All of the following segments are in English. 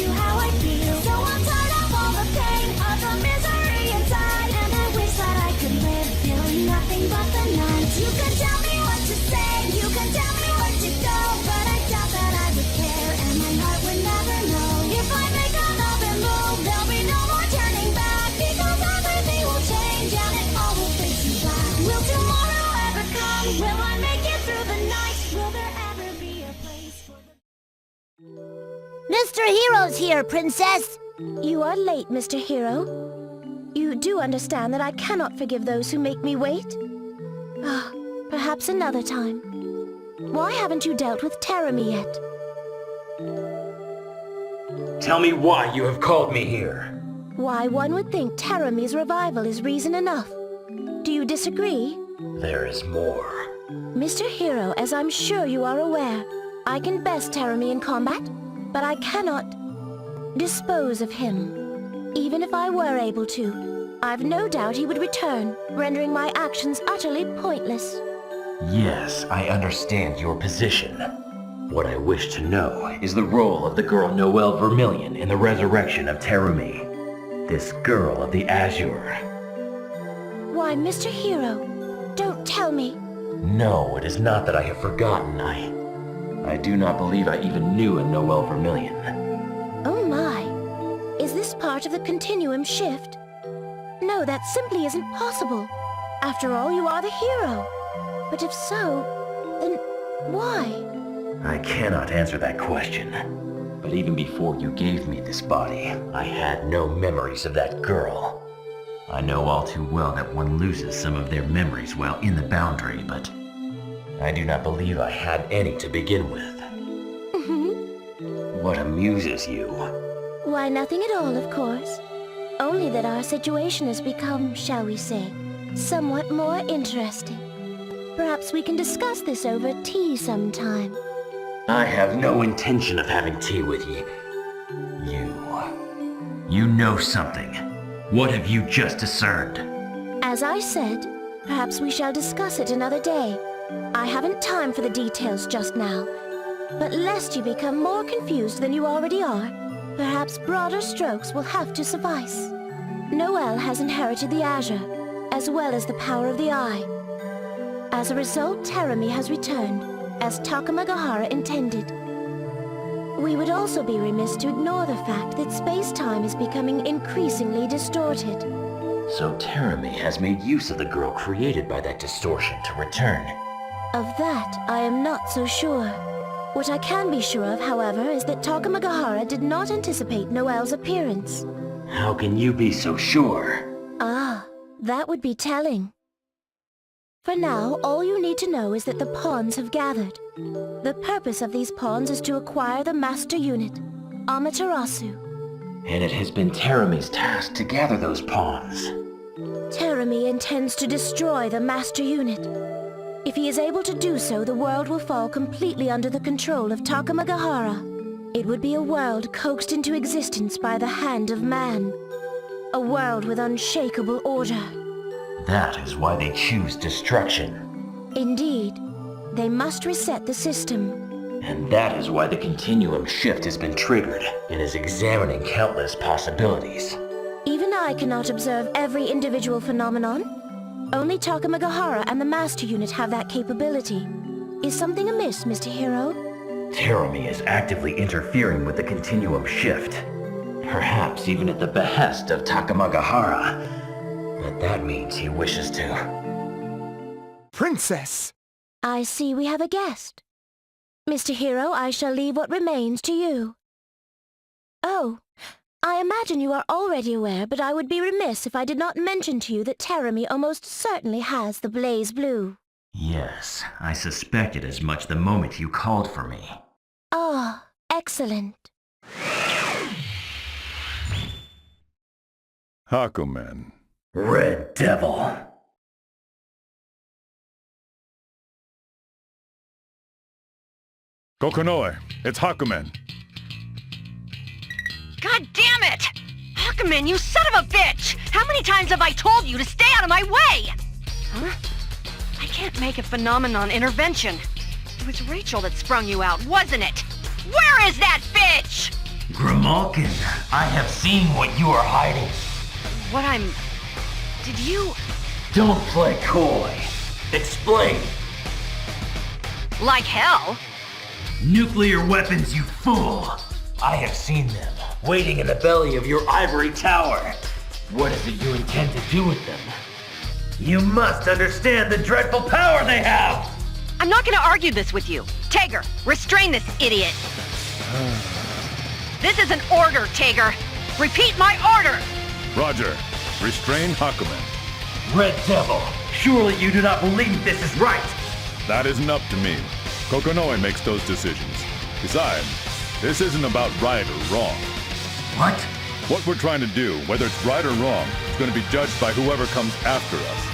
you how I feel. So I'm tired of all the pain, of the misery inside. And I wish that I could live feeling nothing but the night. You can tell me what to say, you can tell me where to go, but I doubt that I would care, and my heart would never know. If I make another move, there'll be no more turning back, because everything will change and it all will fade to black. Will tomorrow ever come? Will I make it through the night? Will there ever be a place for the... Mr. Hero's here, Princess! You are late, Mr. Hero. You do understand that I cannot forgive those who make me wait? Ah, perhaps another time. Why haven't you dealt with Terami yet? Tell me why you have called me here. Why, one would think Terami's revival is reason enough. Do you disagree? There is more. Mr. Hero, as I'm sure you are aware, I can best Terami in combat, but I cannot dispose of him. Even if I were able to, I've no doubt he would return, rendering my actions utterly pointless. Yes, I understand your position. What I wish to know is the role of the girl Noelle Vermilion in the resurrection of Terumi. This girl of the Azure. Why, Mr. Hero, don't tell me. No, it is not that I have forgotten. I do not believe I even knew a Noelle Vermilion. Oh my. Is this part of the Continuum shift? No, that simply isn't possible. After all, you are the hero. But if so, then why? I cannot answer that question. But even before you gave me this body, I had no memories of that girl. I know all too well that one loses some of their memories while in the boundary, but I do not believe I had any to begin with. What amuses you? Why, nothing at all, of course. Only that our situation has become, shall we say, somewhat more interesting. Perhaps we can discuss this over tea sometime. I have no intention of having tea with you. You know something. What have you just discerned? As I said, perhaps we shall discuss it another day. I haven't time for the details just now. But lest you become more confused than you already are, perhaps broader strokes will have to suffice. Noelle has inherited the Azure, as well as the power of the Eye. As a result, Terami has returned, as Takamagahara intended. We would also be remiss to ignore the fact that space-time is becoming increasingly distorted. So Terami has made use of the girl created by that distortion to return. Of that, I am not so sure. What I can be sure of, however, is that Takamagahara did not anticipate Noelle's appearance. How can you be so sure? Ah, that would be telling. For now, all you need to know is that the pawns have gathered. The purpose of these pawns is to acquire the master unit, Amaterasu. And it has been Terami's task to gather those pawns. Terami intends to destroy the master unit. If he is able to do so, the world will fall completely under the control of Takamagahara. It would be a world coaxed into existence by the hand of man. A world with unshakable order. That is why they choose destruction. Indeed. They must reset the system. And that is why the Continuum shift has been triggered and is examining countless possibilities. Even I cannot observe every individual phenomenon. Only Takamagahara and the Master Unit have that capability. Is something amiss, Mr. Hero? Terami is actively interfering with the Continuum shift. Perhaps even at the behest of Takamagahara. But that means he wishes to... Princess! I see we have a guest. Mr. Hero, I shall leave what remains to you. Oh, I imagine you are already aware, but I would be remiss if I did not mention to you that Terami almost certainly has the BlazBlue. Yes, I suspected as much the moment you called for me. Ah, excellent. Hakumen. Red Devil. Kokonoe, it's Hakumen. God damn it! Hakumen, you son of a bitch! How many times have I told you to stay out of my way? Huh? I can't make a phenomenon intervention. It was Rachel that sprung you out, wasn't it? Where is that bitch? Grow Grimalkin, I have seen what you are hiding. What I'm... Did you... Don't play coy. Explain. Like hell? Nuclear weapons, you fool! I have seen them, waiting in the belly of your ivory tower. What is it you intend to do with them? You must understand the dreadful power they have! I'm not gonna argue this with you. Tager, restrain this idiot. This is an order, Tager. Repeat my order! Roger. Restrain Hakumen. Red Devil, surely you do not believe this is right! That isn't up to me. Kokonoe makes those decisions. Besides, this isn't about right or wrong. What? What we're trying to do, whether it's right or wrong, is going to be judged by whoever comes after us.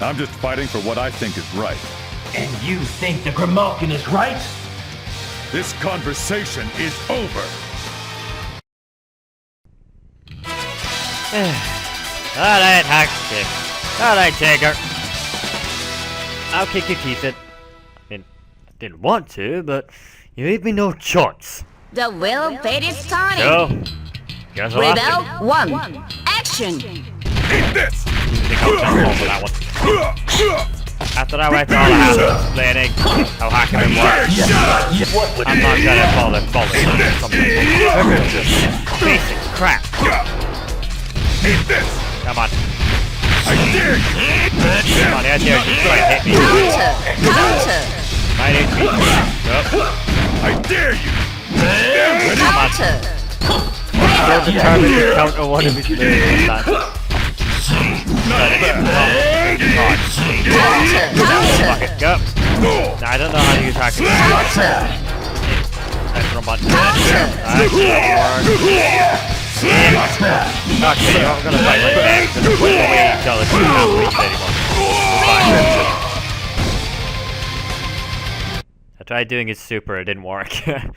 I'm just fighting for what I think is right. And you think the Grimalkin is right? This conversation is over. Alright, Hakumen. Alright, Tager. I'll kick your teeth in. I mean, I didn't want to, but you leave me no choice. The will fate is starting. So, guess I'll have Rebel 1. Action. Eat this! to think I'll fall for that one. After I went to all the houses explaining how Hakumen works, I'm not gonna follow something. Piece of crap. Eat this! Come on. I dare you! Come on, I dare you. Try and hit me. Counter. Might hit me. Nope. I dare you! Come on. So determined to counter one of his moves this time. Try to hit him wrong. Fuck it, go. Now, I don't know how to use Hakumen. Press the wrong button. Okay, you're not gonna fight like that. There's no way you tell us you can't breathe anymore. Fine. I tried doing his super, it didn't work. I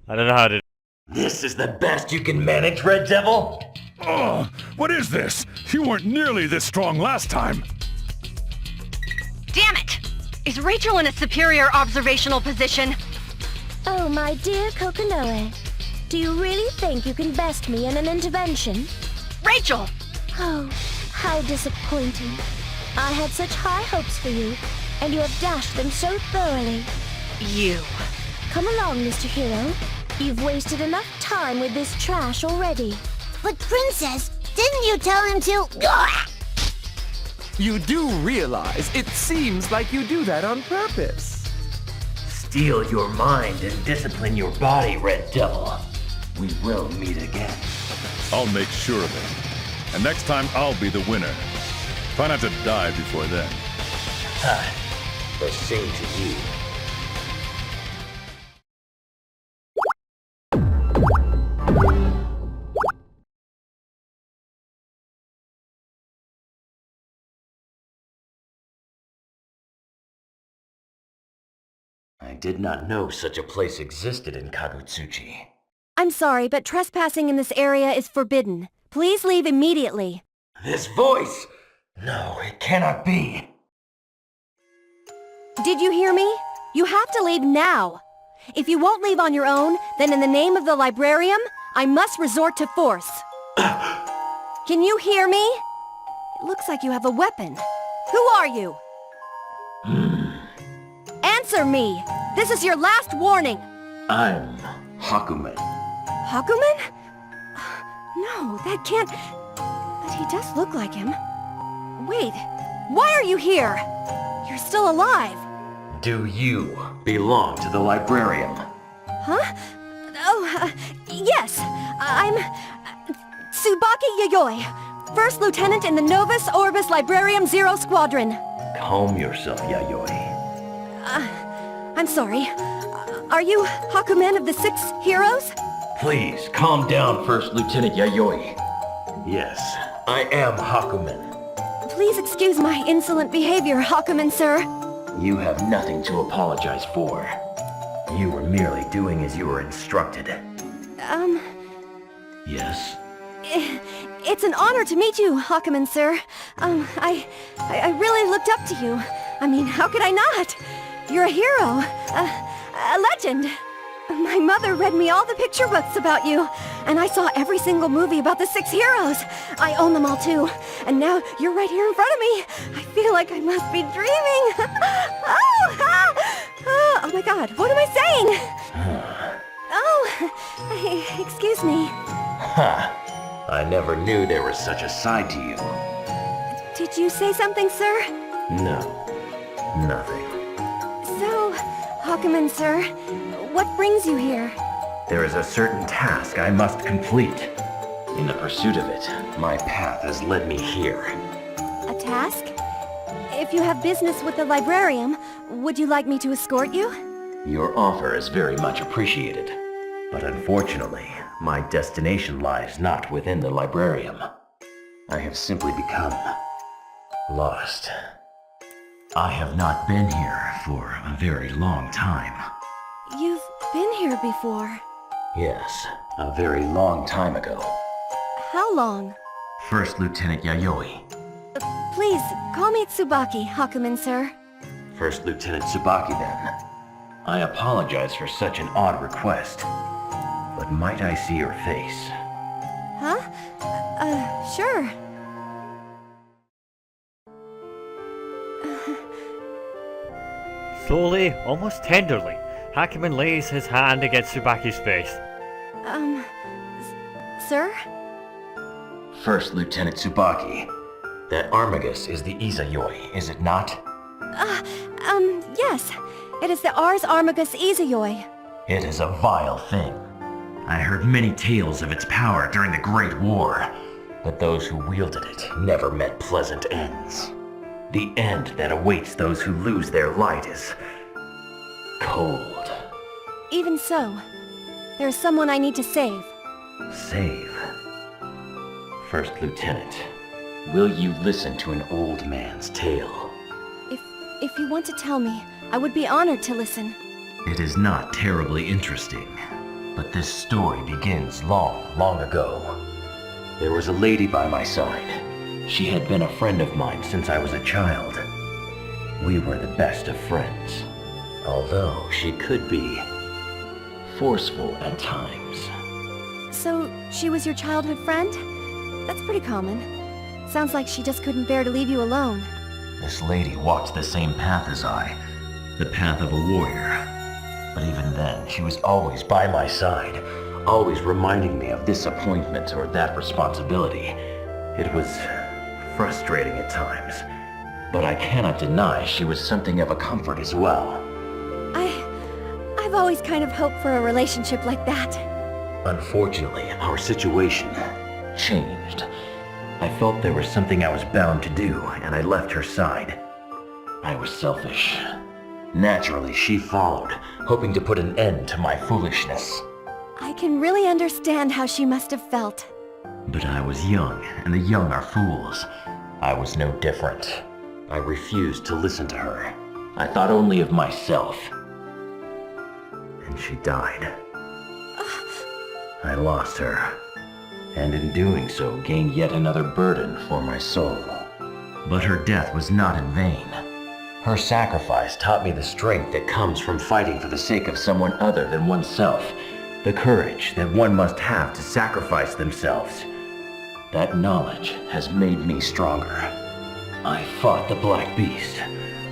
don't know how to... This is the best you can manage, Red Devil? Oh, what is this? You weren't nearly this strong last time. Damn it! Is Rachel in a superior observational position? Oh, my dear Kokonoe. Do you really think you can best me in an intervention? Rachel! Oh, how disappointing. I had such high hopes for you, and you have dashed them so thoroughly. You. Come along, Mr. Hero. You've wasted enough time with this trash already. But Princess, didn't you tell him to... You do realize it seems like you do that on purpose. Steal your mind and discipline your body, Red Devil. We will meet again. I'll make sure of it. And next time, I'll be the winner. Try not to die before then. The same to you. I did not know such a place existed in Kagutsuchi. I'm sorry, but trespassing in this area is forbidden. Please leave immediately. This voice! No, it cannot be. Did you hear me? You have to leave now. If you won't leave on your own, then in the name of the librarium, I must resort to force. Can you hear me? It looks like you have a weapon. Who are you? Answer me! This is your last warning! I'm Hakumen. Hakumen? No, that can't... But he does look like him. Wait, why are you here? You're still alive. Do you belong to the librarium? Huh? Oh, yes. I'm... Tsubaki Yayoi, First Lieutenant in the Novus Orbis Librarium Zero Squadron. Calm yourself, Yayoi. I'm sorry. Are you Hakumen of the 6 Heroes? Please, calm down, First Lieutenant Yayoi. Yes, I am Hakumen. Please excuse my insolent behavior, Hakumen, sir. You have nothing to apologize for. You were merely doing as you were instructed. Yes? It's an honor to meet you, Hakumen, sir. I really looked up to you. I mean, how could I not? You're a hero. A legend. My mother read me all the picture books about you, and I saw every single movie about the 6 heroes. I own them all too, and now you're right here in front of me. I feel like I must be dreaming. Oh my god, what am I saying? Excuse me. I never knew there was such a side to you. Did you say something, sir? No, nothing. So, Hakumen, sir, what brings you here? There is a certain task I must complete. In the pursuit of it, my path has led me here. A task? If you have business with the librarian, would you like me to escort you? Your offer is very much appreciated. But unfortunately, my destination lies not within the librarium. I have simply become lost. I have not been here for a very long time. You've been here before. Yes, a very long time ago. How long? First Lieutenant Yayoi. Please, call me Tsubaki, Hakumen, sir. First Lieutenant Tsubaki, then. I apologize for such an odd request, but might I see your face? Huh? Sure. Slowly, almost tenderly, Hakumen lays his hand against Tsubaki's face. Sir? First Lieutenant Tsubaki, that Armagus is the Izayoi, is it not? Yes. It is the Ars Armagus Izayoi. It is a vile thing. I heard many tales of its power during the Great War, but those who wielded it never met pleasant ends. The end that awaits those who lose their light is cold. Even so, there is someone I need to save. Save. First Lieutenant, will you listen to an old man's tale? If you want to tell me, I would be honored to listen. It is not terribly interesting, but this story begins long, long ago. There was a lady by my side. She had been a friend of mine since I was a child. We were the best of friends, although she could be forceful at times. So, she was your childhood friend? That's pretty common. Sounds like she just couldn't bear to leave you alone. This lady walked the same path as I, the path of a warrior. But even then, she was always by my side, always reminding me of this appointment or that responsibility. It was frustrating at times, but I cannot deny she was something of a comfort as well. I've always kind of hoped for a relationship like that. Unfortunately, our situation changed. I felt there was something I was bound to do, and I left her side. I was selfish. Naturally, she followed, hoping to put an end to my foolishness. I can really understand how she must have felt. But I was young, and the young are fools. I was no different. I refused to listen to her. I thought only of myself. And she died. I lost her, and in doing so gained yet another burden for my soul. But her death was not in vain. Her sacrifice taught me the strength that comes from fighting for the sake of someone other than oneself, the courage that one must have to sacrifice themselves. That knowledge has made me stronger. I fought the Black Beast,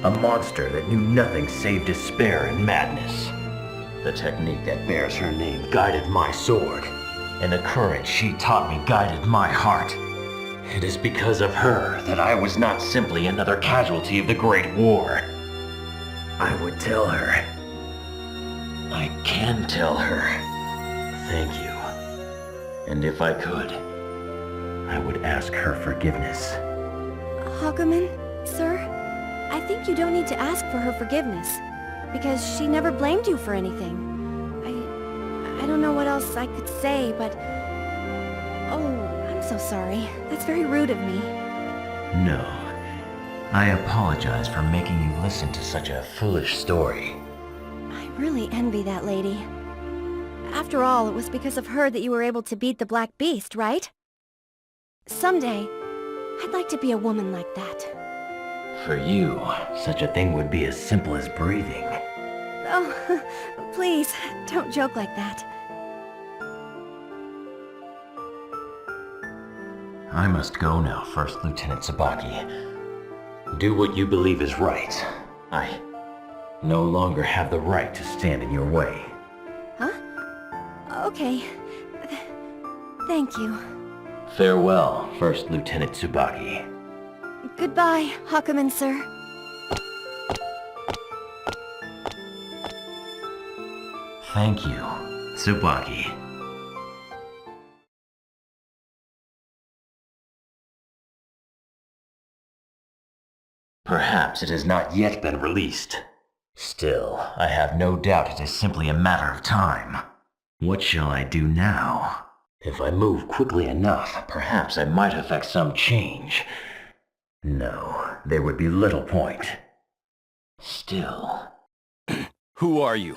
a monster that knew nothing save despair and madness. The technique that bears her name guided my sword, and the courage she taught me guided my heart. It is because of her that I was not simply another casualty of the Great War. I would tell her. I can tell her. Thank you. And if I could, I would ask her forgiveness. Hakumen, sir, I think you don't need to ask for her forgiveness, because she never blamed you for anything. I don't know what else I could say, but... Oh, I'm so sorry. That's very rude of me. No. I apologize for making you listen to such a foolish story. I really envy that lady. After all, it was because of her that you were able to beat the Black Beast, right? Someday, I'd like to be a woman like that. For you, such a thing would be as simple as breathing. Oh, please, don't joke like that. I must go now, First Lieutenant Tsubaki. Do what you believe is right. I no longer have the right to stand in your way. Huh? Okay. Thank you. Farewell, First Lieutenant Tsubaki. Goodbye, Hakumen, sir. Thank you, Tsubaki. Perhaps it has not yet been released. Still, I have no doubt it is simply a matter of time. What shall I do now? If I move quickly enough, perhaps I might effect some change. No, there would be little point. Still... Who are you?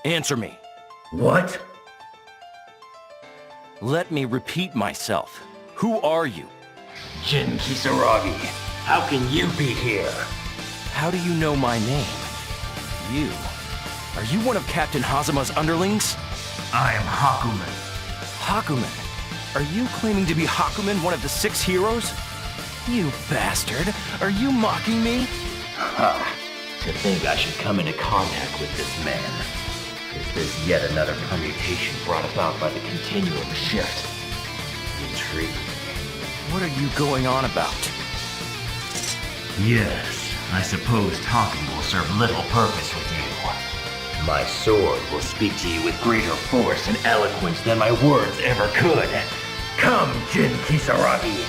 Answer me. What? Let me repeat myself. Who are you? Jin Kisaragi, how can you be here? How do you know my name? You? Are you one of Captain Hazuma's underlings? I am Hakumen. Hakumen? Are you claiming to be Hakumen, one of the 6 heroes? You bastard! Are you mocking me? Ha! To think I should come into contact with this man. Is this yet another permutation brought about by the continuum shift? Intriguing. What are you going on about? Yes, I suppose talking will serve little purpose with you. My sword will speak to you with greater force and eloquence than my words ever could. Come, Jin Kisaragi!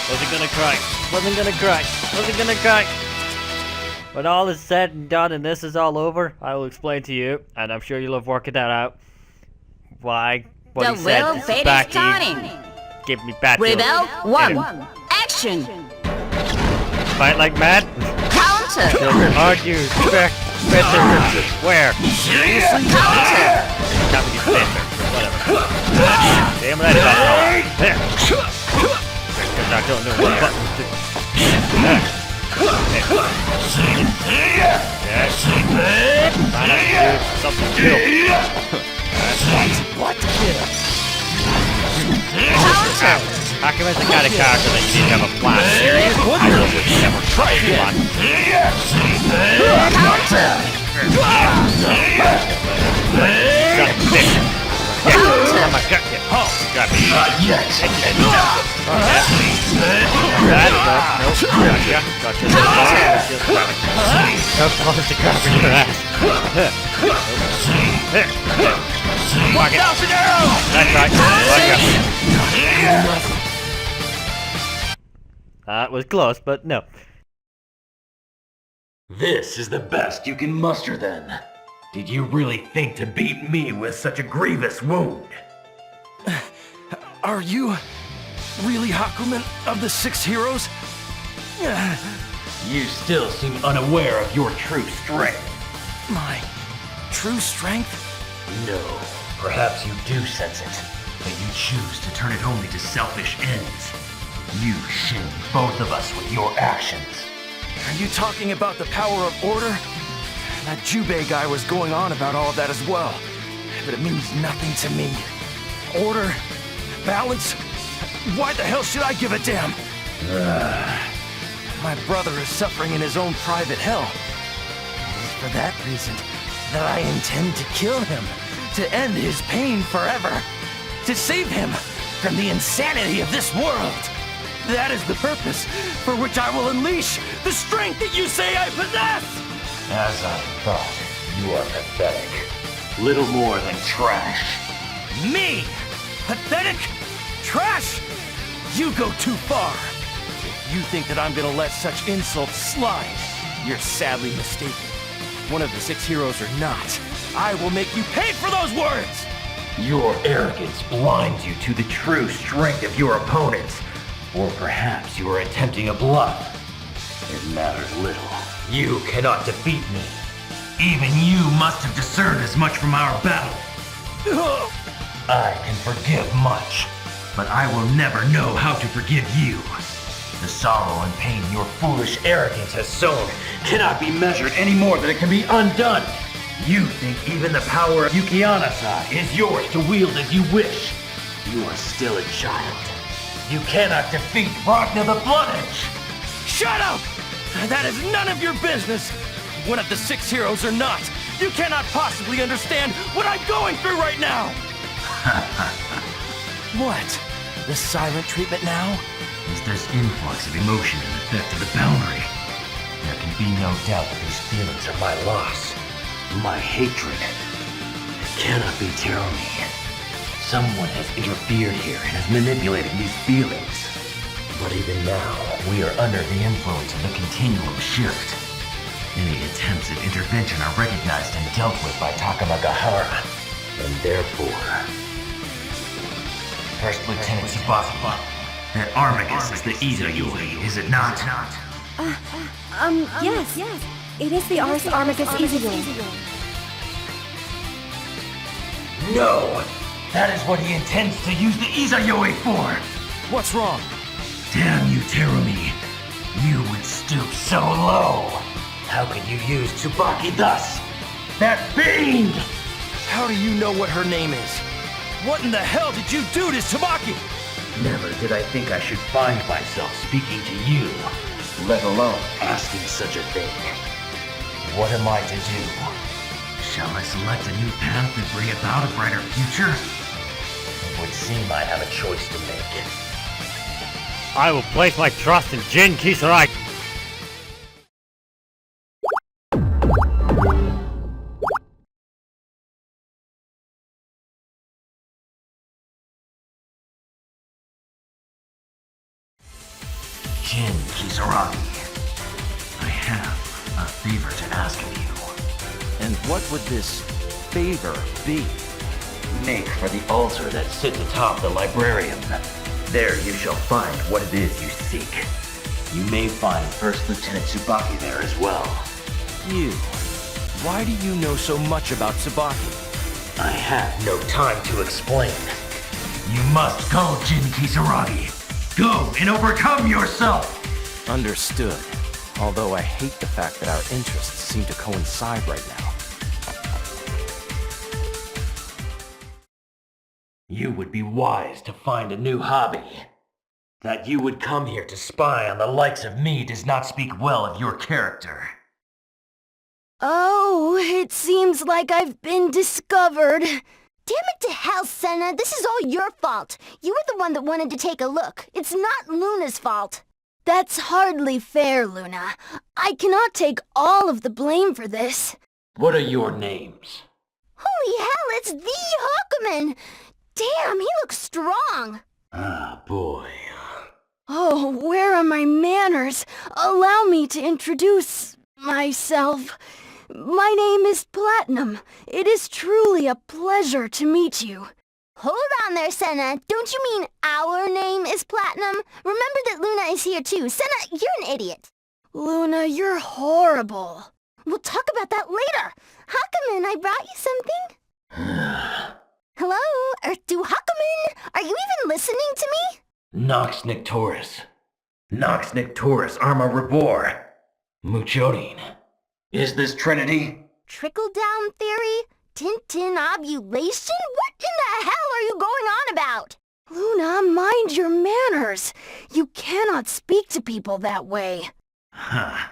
Wasn't gonna cry. Wasn't gonna cry. Wasn't gonna cry. When all is said and done and this is all over, I will explain to you, and I'm sure you'll have worked that out, why what The he said will to fate is Tsubaki turning. give me bad Rebel feelings. 1. Action. Fight like mad. Counter. Argue. Better. Where? Counter. Japanese standard. Whatever. Damn right about that. There. Because I don't know what buttons do. Yes. Find out to do something cool. What? Counter. Hakumen's the kind of character that you need to have a plan. Serious? I will never try one. Counter. Son of a bitch. Yeah, I'm a gut hit. Oh, got me. Not yet! That enough. Nope. Gotcha. Gotcha. Just got it. Nope. I'll just grab your ass. Walk it. That's right. Walk up. That was close, but no. This is the best you can muster then. Did you really think to beat me with such a grievous wound? Are you really Hakumen of the 6 heroes? You still seem unaware of your true strength. My true strength? No, perhaps you do sense it, but you choose to turn it only to selfish ends. You shamed both of us with your actions. Are you talking about the power of order? That Jubei guy was going on about all of that as well, but it means nothing to me. Order? Balance? Why the hell should I give a damn? My brother is suffering in his own private hell. It's for that reason that I intend to kill him, to end his pain forever, to save him from the insanity of this world. That is the purpose for which I will unleash the strength that you say I possess! As I thought, you are pathetic. Little more than trash. Me? Pathetic? Trash? You go too far. If you think that I'm gonna let such insults slide, you're sadly mistaken. One of the 6 heroes or not, I will make you pay for those words! Your arrogance blinds you to the true strength of your opponents. Or perhaps you are attempting a bluff. It matters little. You cannot defeat me. Even you must have discerned as much from our battle. I can forgive much, but I will never know how to forgive you. The sorrow and pain your foolish arrogance has sown cannot be measured any more than it can be undone. You think even the power of Yukianasa is yours to wield as you wish. You are still a child. You cannot defeat Ragna the Blood-Edge. Shut up! That is none of your business. One of the 6 heroes or not, you cannot possibly understand what I'm going through right now. What? The silent treatment now? Is this influx of emotion an effect of the boundary? There can be no doubt that these feelings are my loss, my hatred. It cannot be Terumi. Someone has interfered here and has manipulated these feelings. But even now, we are under the influence of the continuum shift. Any attempts at intervention are recognized and dealt with by Takamagahara, and therefore... First Lieutenant Tsubaki, that Armagus is the Izayuri, is it not? Yes. It is the Ars Armagus Izayuri. No! That is what he intends to use the Izayuri for! What's wrong? Damn you, Terumi! You would stoop so low! How could you use Tsubaki thus? That fiend! How do you know what her name is? What in the hell did you do to Tsubaki? Never did I think I should find myself speaking to you, let alone asking such a thing. What am I to do? Shall I select a new path and bring about a brighter future? It would seem I have a choice to make. I will place my trust in Jin Kisaragi. Jin Kisaragi, I have a favor to ask of you. And what would this favor be? Make for the altar that sits atop the librarium. There you shall find what it is you seek. You may find First Lieutenant Tsubaki there as well. You. Why do you know so much about Tsubaki? I have no time to explain. You must go, Jin Kisaragi. Go and overcome yourself! Understood. Although I hate the fact that our interests seem to coincide right now. You would be wise to find a new hobby. That you would come here to spy on the likes of me does not speak well of your character. Oh, it seems like I've been discovered. Damn it to hell, Senna. This is all your fault. You were the one that wanted to take a look. It's not Luna's fault. That's hardly fair, Luna. I cannot take all of the blame for this. What are your names? Holy hell, it's the Hakumen! Damn, he looks strong. Ah, boy. Oh, where are my manners? Allow me to introduce myself. My name is Platinum. It is truly a pleasure to meet you. Hold on there, Senna. Don't you mean our name is Platinum? Remember that Luna is here too. Senna, you're an idiot. Luna, you're horrible. We'll talk about that later. Hakumen, I brought you something. Hello? Earth-2 Hakumen? Are you even listening to me? Nox Nictoris. Nox Nictoris Arma Rebor. Muchodin. Is this Trinity? Trickle-down theory? Tintin ovulation? What in the hell are you going on about? Luna, mind your manners. You cannot speak to people that way. Huh.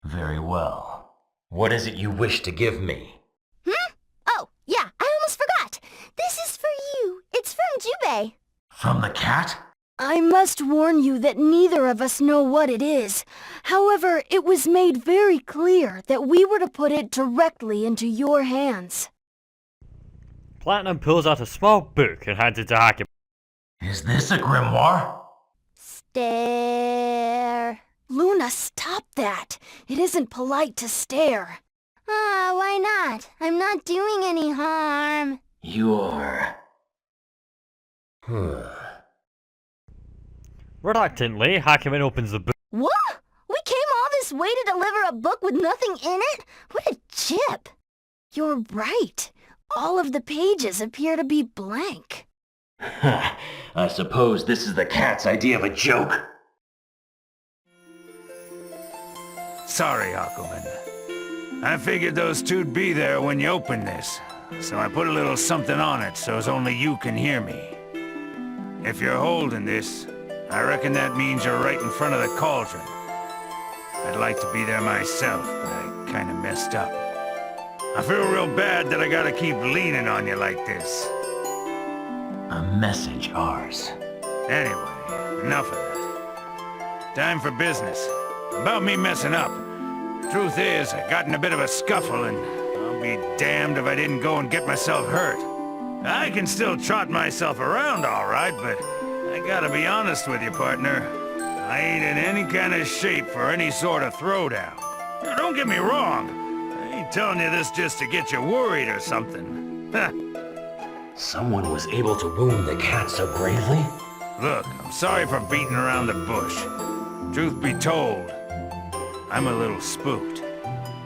Very well. What is it you wish to give me? Oh, yeah, I almost forgot. This is for you. It's from Jubei. From the cat? I must warn you that neither of us know what it is. However, it was made very clear that we were to put it directly into your hands. Platinum pulls out a small book and hands it to Hakumen. Is this a grimoire? Stare. Luna, stop that. It isn't polite to stare. Why not? I'm not doing any harm. You're... Reluctantly, Hakumen opens the book. What? We came all this way to deliver a book with nothing in it? What a chip. You're right. All of the pages appear to be blank. I suppose this is the cat's idea of a joke. sorry, Hakumen. I figured those two'd be there when you opened this, so I put a little something on it so's only you can hear me. If you're holding this, I reckon that means you're right in front of the cauldron. I'd like to be there myself, but I kinda messed up. I feel real bad that I gotta keep leaning on you like this. A message, ours. Anyway, enough of that. Time for business. About me messing up. Truth is, I got in a bit of a scuffle, and I'll be damned if I didn't go and get myself hurt. I can still trot myself around all right, but I gotta be honest with you, partner. I ain't in any kind of shape for any sort of throwdown. Now, don't get me wrong. I ain't telling you this just to get you worried or something. Someone was able to wound the cat so gravely? Look, I'm sorry for beating around the bush. Truth be told, I'm a little spooked.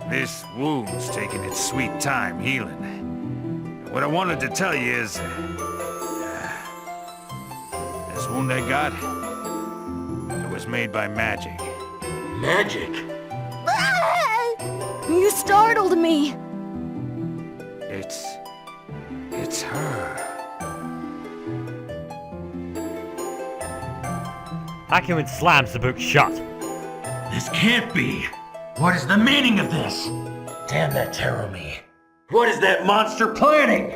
This wound's taking its sweet time healing. What I wanted to tell you is... this wound I got, it was made by magic. Magic? You startled me! It's her. Hakumen slams the book shut. This can't be! What is the meaning of this? Damn that Terumi! What is that monster planning?